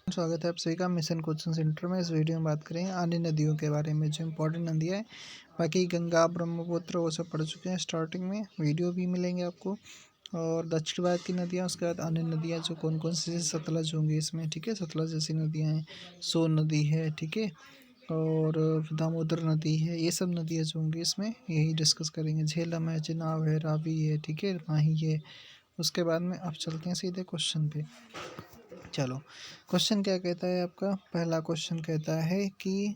स्वागत है आप सभी का मिशन कोचिंग सेंटर में। इस वीडियो में बात करेंगे अन्य नदियों के बारे में, जो इम्पोर्टेंट नदियाँ हैं। बाकी गंगा, ब्रह्मपुत्र वो सब पढ़ चुके हैं स्टार्टिंग में, वीडियो भी मिलेंगे आपको। और दक्षिण भारत की नदियाँ, उसके बाद अन्य नदियाँ जो कौन कौन सी, सतलज होंगी इसमें, ठीक है। सतलज जैसी नदियाँ हैं, सोन नदी है, ठीक है, और दामोदर नदी है। ये सब नदियाँ जो होंगी इसमें यही डिस्कस करेंगे। झेलम है, चिनाब है, रावी है, ठीक है, माही है। उसके बाद में अब चलते हैं सीधे क्वेश्चन पे। चलो, क्वेश्चन क्या कहता है आपका? पहला क्वेश्चन कहता है कि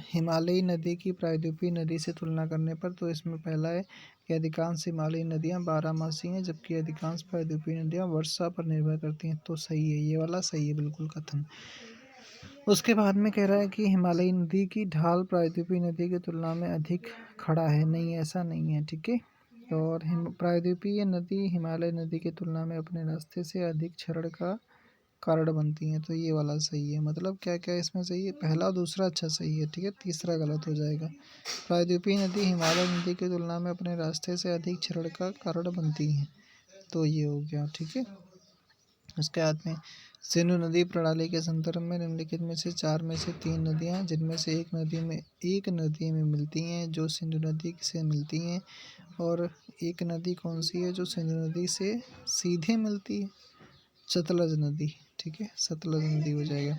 हिमालयी नदी की प्रायद्वीपीय नदी से तुलना करने पर, तो इसमें पहला है कि अधिकांश हिमालयी नदियां बारहमासी हैं, जबकि अधिकांश प्रायद्वीपीय नदियां वर्षा पर निर्भर करती हैं। तो सही है, ये वाला सही है बिल्कुल कथन। उसके बाद में कह रहा है कि हिमालयी नदी की ढाल प्रायद्वीपीय नदी की तुलना में अधिक खड़ा है। नहीं, ऐसा नहीं है, ठीक है। और प्रायद्वीपीय नदी हिमालय नदी की तुलना में अपने रास्ते से अधिक क्षरण का कारण बनती हैं। तो ये वाला सही है। मतलब क्या क्या इसमें सही है? पहला और दूसरा अच्छा सही है, ठीक है, तीसरा गलत हो जाएगा। प्रायद्वीपीय नदी हिमालय नदी की तुलना में अपने रास्ते से अधिक क्षरण का कारण बनती हैं। तो ये हो गया, ठीक है। उसके बाद में सिंधु नदी प्रणाली के संदर्भ में निम्नलिखित में से चार में से तीन नदियां हैं, जिनमें से एक नदी में मिलती हैं जो सिंधु नदी से मिलती हैं, और एक नदी कौन सी है जो सिंधु नदी से सीधे मिलती है? सतलज नदी, ठीक है, सतलज नदी हो जाएगा।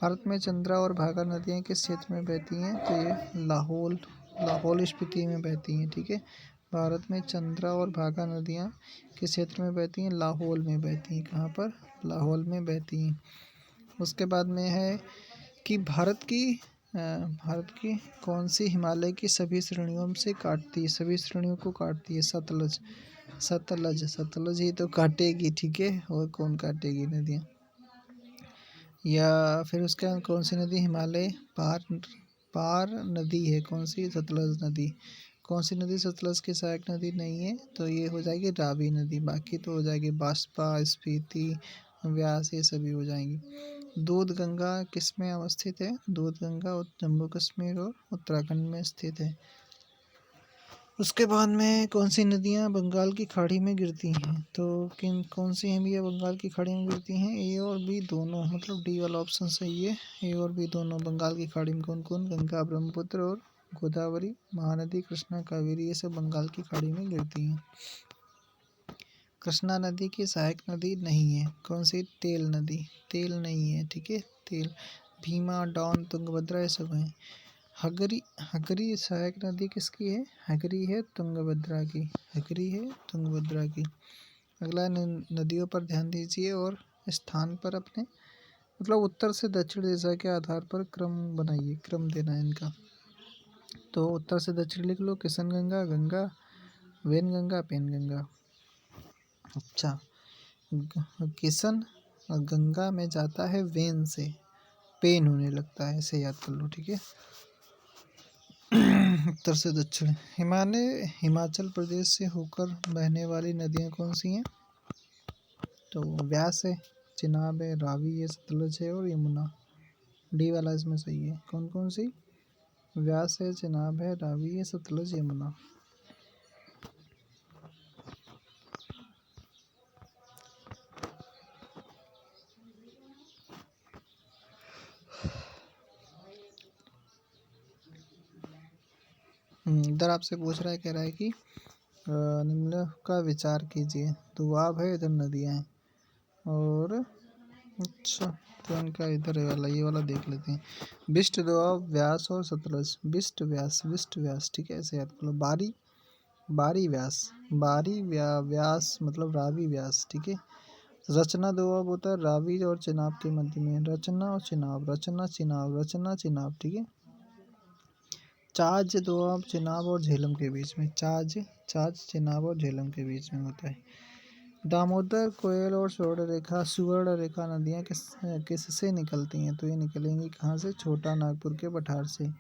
भारत में चंद्रा और भागा नदियाँ किस क्षेत्र में बहती हैं? तो ये लाहौल स्पीति में बहती हैं, ठीक है। भारत में चंद्रा और भागा नदियाँ किस क्षेत्र में बहती हैं? लाहौल में बहती हैं। कहाँ पर? लाहौल में बहती हैं। उसके बाद में है कि भारत की कौन सी हिमालय की सभी श्रेणियों से काटती है, सभी श्रेणियों को काटती है? सतलज ही तो काटेगी, ठीक है, और कौन काटेगी नदियाँ? या फिर उसके बाद कौन सी नदी हिमालय पार नदी है? कौन सी? सतलज नदी। कौन सी नदी सतलज की सहायक नदी नहीं है? तो ये हो जाएगी रावी नदी। बाकी तो हो जाएगी बाष्पा, स्पीति, व्यास, ये सभी हो जाएंगी। दूध गंगा किस में अवस्थित है? दूध गंगा जम्मू कश्मीर और उत्तराखंड में स्थित है। उसके बाद में कौन सी नदियाँ बंगाल की खाड़ी में गिरती हैं? तो कौन सी हैं भैया बंगाल की खाड़ी में गिरती हैं? ए और बी दोनों, मतलब डी वाला ऑप्शन सही है। ए और बी दोनों बंगाल की खाड़ी में कौन कौन? गंगा, ब्रह्मपुत्र और गोदावरी, महानदी, कृष्णा, कावेरी, ये सब बंगाल की खाड़ी में गिरती हैं। कृष्णा नदी की सहायक नदी नहीं है। कौन सी? तेल नदी। तेल नहीं है, ठीक है, तेल। भीमा, डॉन, तुंगभद्रा ये सब हैं। हगरी सहायक नदी किसकी है? हगरी है तुंगभद्रा की। हगरी है तुंगभद्रा की। अगला नदियों पर ध्यान दीजिए और स्थान पर अपने, मतलब उत्तर से दक्षिण दिशा के आधार पर क्रम बनाइए, क्रम देना है इनका। तो उत्तर से दक्षिण लिख लो, किशन गंगा, गंगा, वेनगंगा, पेनगंगा। अच्छा, किशन गंगा में जाता है वेन से, पेन होने लगता है, इसे याद कर लो, ठीक है। उत्तर से दक्षिण। हिमाचल प्रदेश से होकर बहने वाली नदियाँ कौन सी हैं? तो व्यास है, चिनाब है, रावी है, सतलज है और यमुना। डी वाला इसमें सही है। कौन कौन सी? व्यास है, चिनाब है, रावी है, सतलज, यमुना। इधर आपसे पूछ रहा है, कह रहा है कि निम्न का विचार कीजिए। दोआब है, इधर नदियाँ हैं, और अच्छा, तो इनका इधर वाला, ये वाला देख लेते हैं। बिस्ट, दोआब, व्यास और सतलज। बिस्ट व्यास, ठीक है, ऐसे याद कर लो। बारी व्यास मतलब रावी व्यास, ठीक है। रचना दोआब होता है रावी और चिनाब के मध्य में। रचना और चिनाब, रचना चिनाब, ठीक है। चाज दोआब चिनाब और झेलम के बीच में। चाज चिनाब और झेलम के बीच में होता है। दामोदर, कोयल और सुवर्ण रेखा नदियाँ किससे निकलती हैं? तो ये निकलेंगी कहाँ से? छोटा नागपुर के पठार से।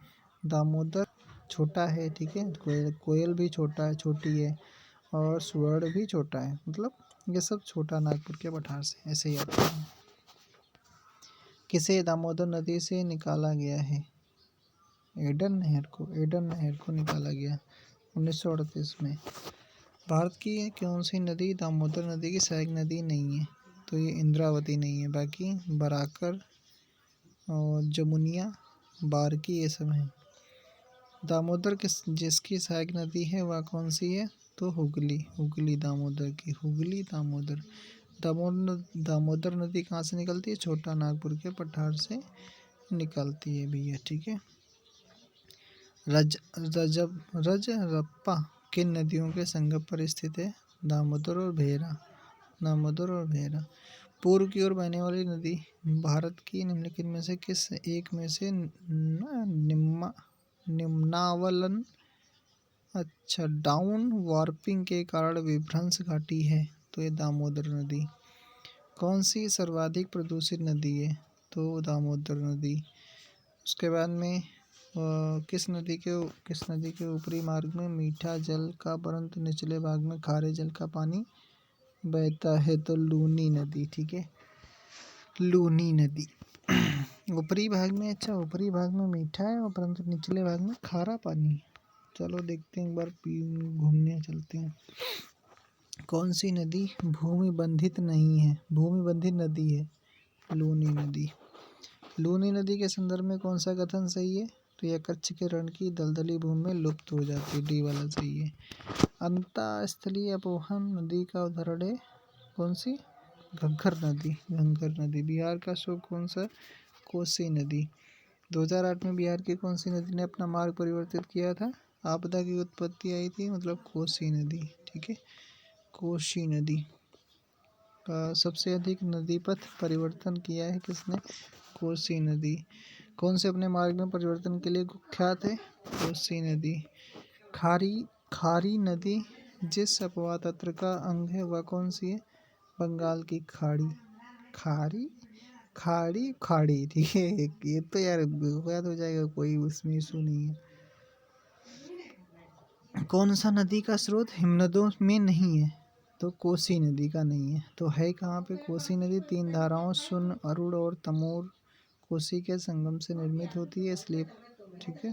दामोदर छोटा है, ठीक है, कोयल भी छोटी है, और सुवर्ण भी छोटा है, मतलब ये सब छोटा नागपुर के पठार से, ऐसे याद करें। किसे दामोदर नदी से निकाला गया है? एडन नहर को निकाला गया 1938 में। भारत की कौन सी नदी दामोदर नदी की सहायक नदी नहीं है? तो ये इंद्रावती नहीं है, बाकी बराकर और जमुनिया, बारकी ये सब हैं। दामोदर जिसकी सहायक नदी है वह कौन सी है? तो हुगली, हुगली दामोदर की, हुगली दामोदर। दामोदर नदी कहाँ से निकलती है? छोटा नागपुर के पठार से निकलती है भैया, ठीक है। रजरप्पा किन नदियों के संगम पर स्थित है? दामोदर और भेरा, दामोदर और भेरा। पूर्व की ओर बहने वाली नदी भारत की निम्नलिखित में से किस एक में से निम्नावलन अच्छा डाउन वार्पिंग के कारण विभ्रंश घाटी है? तो ये दामोदर नदी। कौन सी सर्वाधिक प्रदूषित नदी है? तो दामोदर नदी। उसके बाद में किस नदी के ऊपरी मार्ग में मीठा जल का परंतु निचले भाग में खारे जल का पानी बहता है? तो लूनी नदी, ठीक है, लूनी नदी। ऊपरी भाग में, अच्छा ऊपरी भाग में मीठा है और परंतु निचले भाग में खारा पानी है। चलो देखते हैं, एक बार घूमने चलते हैं। कौन सी नदी भूमि बंधित नहीं है? भूमि बंधित नदी है लूनी नदी। लूनी नदी के संदर्भ में कौन सा कथन सही है? तो यह कच्छ के रण की दलदली भूमि में लुप्त हो जाती है, डी वाला सही है। अंतःस्थलीय अपवहन नदी का उदाहरण है कौन सी? घग्गर नदी, घग्गर नदी। बिहार का स्रोत कौन सा? कोसी नदी। 2008 में बिहार की कौन सी नदी ने अपना मार्ग परिवर्तित किया था? आपदा की उत्पत्ति आई थी, मतलब कोसी नदी, ठीक है, कोसी नदी। का सबसे अधिक नदी पथ परिवर्तन किया है किसने? कोसी नदी। कौन से अपने मार्ग में परिवर्तन के लिए कुख्यात है? कोसी नदी। खारी नदी जिस अपवाह तंत्र का अंग है वह कौन सी है? बंगाल की खाड़ी, खाड़ी, ठीक है। ये तो यार याद हो जाएगा, कोई उसमें इशू नहीं है। कौन सा नदी का स्रोत हिमनदों में नहीं है? तो कोसी नदी का नहीं है। तो है कहाँ पे कोसी नदी? 3 धाराओं सुन, अरुण और तमोर कोसी के संगम से निर्मित होती है, इसलिए, ठीक है।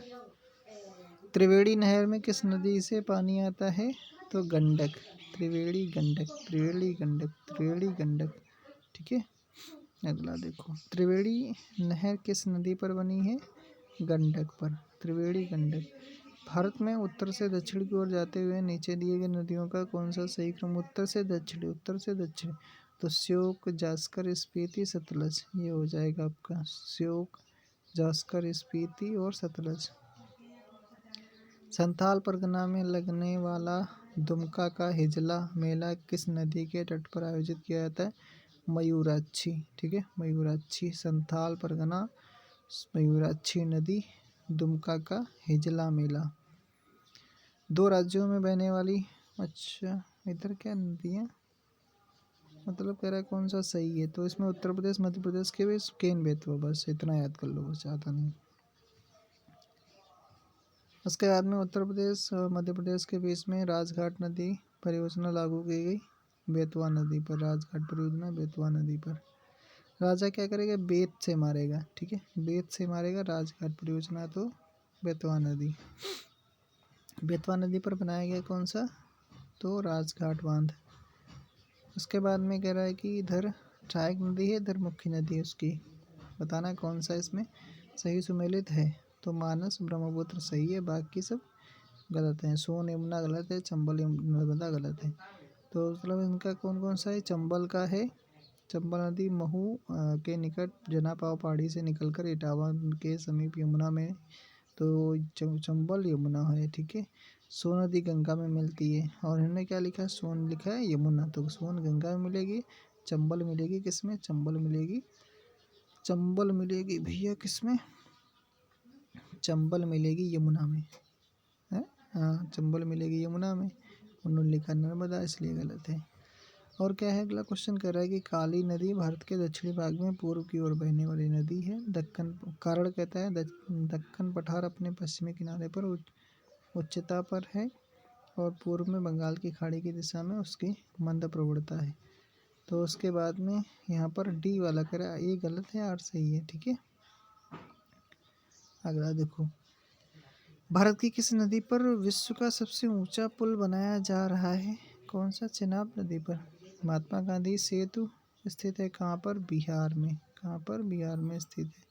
त्रिवेणी नहर में किस नदी से पानी आता है? तो गंडक, त्रिवेणी गंडक, ठीक है। अगला देखो, त्रिवेणी नहर किस नदी पर बनी है? गंडक पर, त्रिवेणी गंडक। भारत में उत्तर से दक्षिण की ओर जाते हुए नीचे दिए गए नदियों का कौन सा सही क्रम? उत्तर से दक्षिण। तो श्योक, जास्कर, स्पीति, सतलज, ये हो जाएगा आपका श्योक, जास्कर, स्पीति और सतलज। संथाल परगना में लगने वाला दुमका का हिजला मेला किस नदी के तट पर आयोजित किया जाता है? मयूराक्षी, ठीक है, मयूराक्षी। संथाल परगना, मयूराक्षी नदी, दुमका का हिजला मेला। 2 राज्यों में बहने वाली, अच्छा इधर क्या नदी है, मतलब कह रहा है कौन सा सही है? तो इसमें उत्तर प्रदेश मध्य प्रदेश के बीच केन बेतवा, बस इतना याद कर लो, बस ज़्यादा नहीं। उसके बाद में उत्तर प्रदेश और मध्य प्रदेश के बीच में राजघाट नदी परियोजना लागू की गई, बेतवा नदी पर, राजघाट परियोजना बेतवा नदी पर। राजा क्या करेगा? बेत से मारेगा, ठीक है, बेत से मारेगा। राजघाट परियोजना तो बेतवा नदी, बेतवा नदी पर बनाया गया कौन सा? तो राजघाट बांध। उसके बाद में कह रहा है कि इधर सहायक नदी है, इधर मुख्य नदी है, उसकी बताना कौन सा इसमें सही सुमेलित है? तो मानस ब्रह्मपुत्र सही है, बाकी सब गलत हैं। सोन यमुना गलत है, चंबल नर्मदा गलत है। तो मतलब इनका कौन कौन सा है? चंबल का है, चंबल नदी महू के निकट जनापाव पहाड़ी से निकलकर इटावा के समीप यमुना में, तो चंबल यमुना है, ठीक है। सोन नदी गंगा में मिलती है, और इन्होंने क्या लिखा है? सोन लिखा है, यमुना, तो सोन गंगा में मिलेगी, चंबल मिलेगी किसमें? चंबल मिलेगी भैया किसमें? चंबल मिलेगी यमुना में, है, हाँ चंबल मिलेगी यमुना में। उन्होंने लिखा नर्मदा, इसलिए गलत है। और क्या है अगला क्वेश्चन? कह रहा है कि काली नदी भारत के दक्षिणी भाग में पूर्व की ओर बहने वाली नदी है। दक्कन, कारण कहता है दक्कन पठार अपने पश्चिमी किनारे पर उच्चता पर है और पूर्व में बंगाल की खाड़ी की दिशा में उसकी मंद प्रवणता है। तो उसके बाद में यहाँ पर डी वाला कह रहा है, ये गलत है, आर सही है, ठीक है। अगला देखो, भारत की किस नदी पर विश्व का सबसे ऊंचा पुल बनाया जा रहा है? कौन सा? चेनाब नदी पर। महात्मा गांधी सेतु स्थित है कहाँ पर? बिहार में। कहाँ पर? बिहार में स्थित है।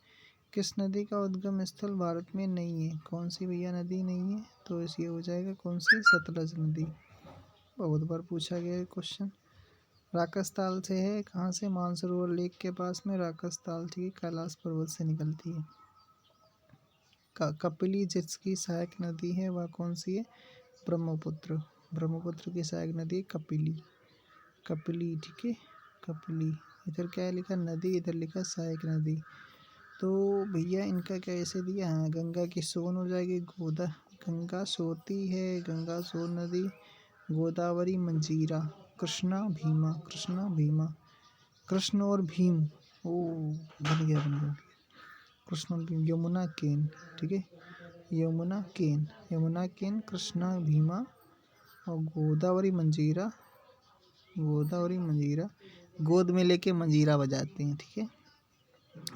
किस नदी का उद्गम स्थल भारत में नहीं है? कौन सी भैया नदी नहीं है? तो ये हो जाएगा कौन सी? सतलज नदी। बहुत बार पूछा गया है क्वेश्चन। राकसताल से है कहाँ से? मानसरोवर लेक के पास में राकसताल, ठीक है, कैलाश पर्वत से निकलती है। कपिली जिसकी सहायक नदी है वह कौन सी है? ब्रह्मपुत्र। ब्रह्मपुत्र की सहायक नदी कपिली। कपिली, ठीक है, कपिली। इधर क्या है लिखा? नदी, इधर लिखा सहायक नदी। तो भैया इनका क्या ऐसे दिया? हाँ, गंगा की सोन हो जाएगी। गंगा सोती है, गंगा सोन नदी। गोदावरी मंजीरा। कृष्णा भीमा। कृष्णा भीमा। कृष्ण और भीम, ओ बन गया बन गया। कृष्ण और भीम। यमुना केन, ठीक है, यमुना केन। यमुना केन, कृष्णा भीमा और गोदावरी मंजीरा। गोदावरी मंजीरा, गोद में लेके मंजीरा बजाते हैं, ठीक है।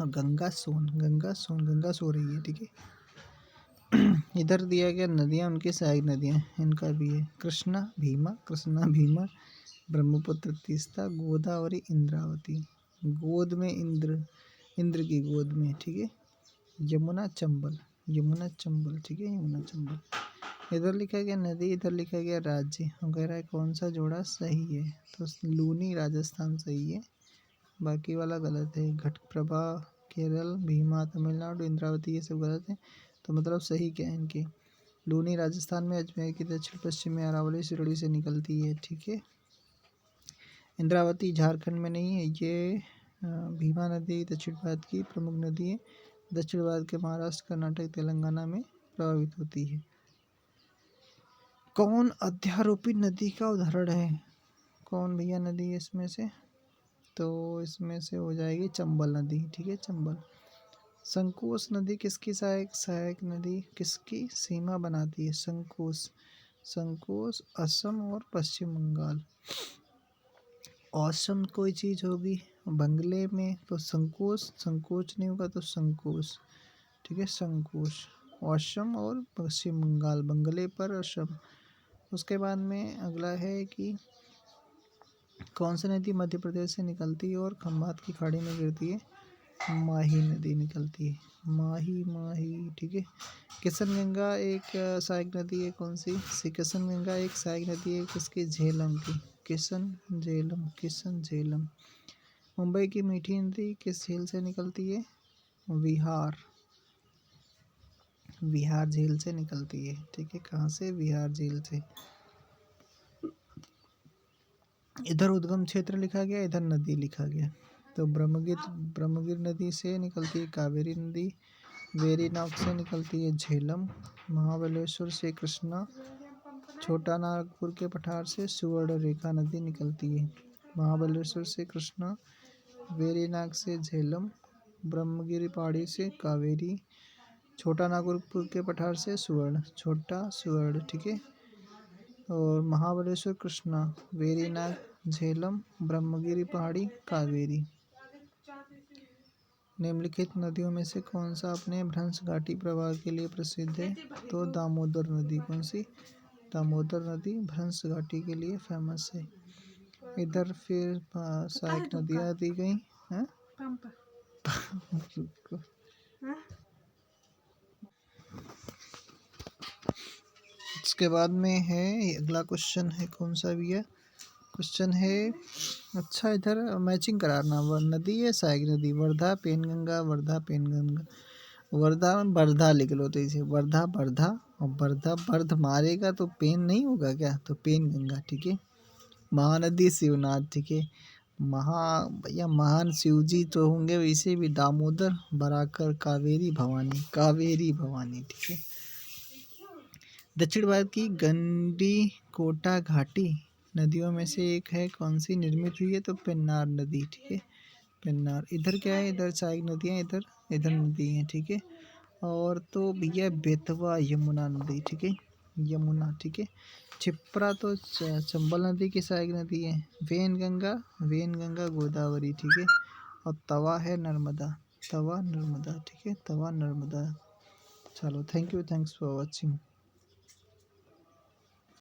और गंगा सोन, गंगा सोन, गंगा सो रही है, ठीक है। इधर दिया गया नदियाँ, उनकी सहायक नदियाँ, इनका भी है। कृष्णा भीमा, कृष्णा भीमा, ब्रह्मपुत्र, तीस्ता, गोदावरी, इंद्रावती। गोद में इंद्र, इंद्र की गोद में, ठीक है। यमुना चंबल, यमुना चंबल, ठीक है, यमुना चंबल। इधर लिखा गया नदी, इधर लिखा गया राज्य। हम कह रहा है कौन सा जोड़ा सही है? तो लूनी राजस्थान सही है, बाकी वाला गलत है। घटप्रभा केरल, भीमा तमिलनाडु, इंद्रावती ये सब गलत है। तो मतलब सही क्या है इनके? लूनी राजस्थान में, अजमेर की दक्षिण पश्चिम में अरावली सिरोड़ी से निकलती है, ठीक है। इंद्रावती झारखंड में नहीं है। ये भीमा नदी दक्षिण भारत की प्रमुख नदी है। दक्षिण भारत के महाराष्ट्र, कर्नाटक, तेलंगाना में प्रभावित होती है। कौन अध्यारोपित नदी का उदाहरण है? कौन भैया नदी है इसमें से? तो इसमें से हो जाएगी चंबल नदी, ठीक है, चंबल। संकोश नदी किसकी सहायक नदी किसकी सीमा बनाती है? संकोश, संकोश असम और पश्चिम बंगाल। असम कोई चीज़ होगी बंगले में, तो संकोच, संकोच नहीं होगा तो संकोच, ठीक है, संकोच। असम और पश्चिम बंगाल, बंगले पर असम। उसके बाद में अगला है कि कौन सी नदी मध्य प्रदेश से निकलती है और खंभात की खाड़ी में गिरती है? माही नदी निकलती है, माही, माही, ठीक है। किशन गंगा एक सहायक नदी है, कौन सी? किशन गंगा एक सहायक नदी है किसकी? झेलम की। किशन झेलम, किशन झेलम। मुंबई की मीठी नदी किस झील से निकलती है? विहार, विहार झील से निकलती है, ठीक है। कहाँ से? विहार झील से। इधर उद्गम क्षेत्र लिखा गया, इधर नदी लिखा गया। तो ब्रह्मगिर नदी से निकलती है कावेरी नदी। वेरीनाग से निकलती है झेलम। महाबलेश्वर से कृष्णा। छोटा नागपुर के पठार से सुवर्ण रेखा नदी निकलती है। महाबलेश्वर से कृष्णा, वेरीनाग से झेलम, ब्रह्मगिरी पहाड़ी से कावेरी, छोटा नागपुर के पठार से सुवर्ण, छोटा सुवर्ण, ठीक है। और महाबलेश्वर कृष्णा, वेरीनाग झेलम, ब्रह्मगिरी पहाड़ी कावेरी। निम्नलिखित नदियों में से कौन सा अपने भ्रंश घाटी प्रवाह के लिए प्रसिद्ध है? तो दामोदर नदी। कौन सी? दामोदर नदी भ्रंश घाटी के लिए फेमस है। इधर फिर सहायक नदियाँ दी गई हैं। इसके बाद में है अगला क्वेश्चन है, कौन सा भी है क्वेश्चन है। अच्छा, इधर मैचिंग कराना। नदी है सहायक नदी, वर्धा पेनगंगा, वर्धा पेनगंगा। वर्धा में वर्धा लिख लो, तो इसे वर्धा वर्धा, और वर्धा वर्ध मारेगा तो पेन नहीं होगा क्या? तो पेन गंगा, ठीक है। महानदी शिवनाथ, ठीक है। भैया महान शिव जी तो होंगे, वैसे भी दामोदर, बराकर, कावेरी, भवानी, कावेरी भवानी, ठीक है। दक्षिण भारत की गंडीकोटा घाटी नदियों में से एक है, कौन सी निर्मित हुई है? तो पेन्नार नदी, ठीक है, पेन्नार। इधर क्या है? इधर सहायक नदियाँ, इधर इधर नदी है, ठीक है। और तो भैया बेतवा, यमुना नदी, ठीक है, यमुना, ठीक है। क्षिप्रा तो चंबल नदी की सहायक नदी है। वेनगंगा गोदावरी, ठीक है। और तवा है नर्मदा, तवा नर्मदा, ठीक है, तवा नर्मदा। चलो, thank you, thanks for watching.